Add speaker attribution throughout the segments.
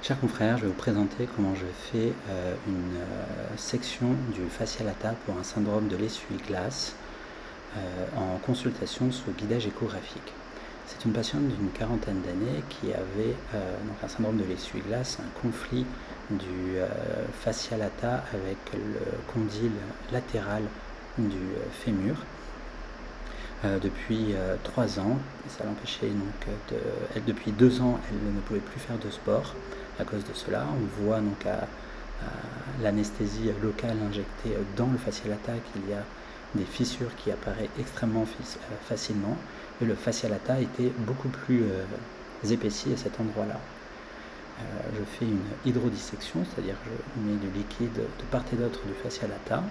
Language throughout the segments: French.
Speaker 1: Chers confrères, je vais vous présenter comment je fais une section du fascia lata pour un syndrome de l'essuie-glace en consultation sous guidage échographique. C'est une patiente d'une quarantaine d'années qui avait donc un syndrome de l'essuie-glace, un conflit du fascia lata avec le condyle latéral du fémur. Depuis 3 ans, ça l'empêchait donc depuis 2 ans, elle ne pouvait plus faire de sport à cause de cela. On voit donc à l'anesthésie locale injectée dans le fascia lata qu'il y a des fissures qui apparaissent extrêmement facilement, et le fascia lata était beaucoup plus épaissi à cet endroit-là. Je fais une hydrodissection, c'est-à-dire que je mets du liquide de part et d'autre du fascia lata,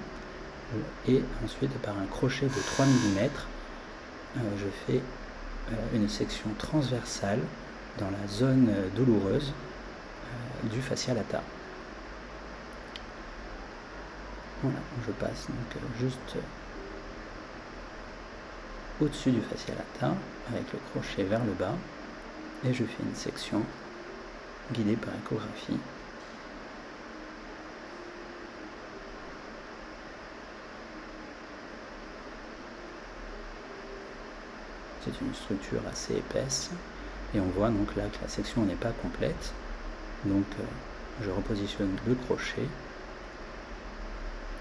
Speaker 1: et ensuite par un crochet de 3 mm, je fais une section transversale dans la zone douloureuse du fascia lata. Voilà, je passe donc juste au-dessus du fascia lata avec le crochet vers le bas, et je fais une section guidée par échographie. C'est une structure assez épaisse et on voit donc là que la section n'est pas complète, donc je repositionne le crochet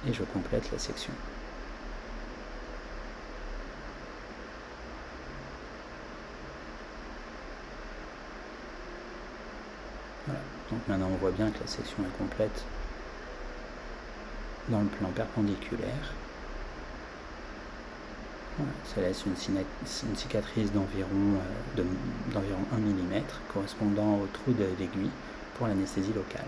Speaker 1: et je complète la section. Voilà. Donc maintenant on voit bien que la section est complète dans le plan perpendiculaire. Voilà, ça laisse une cicatrice d'environ 1 mm correspondant au trou de l'aiguille pour l'anesthésie locale.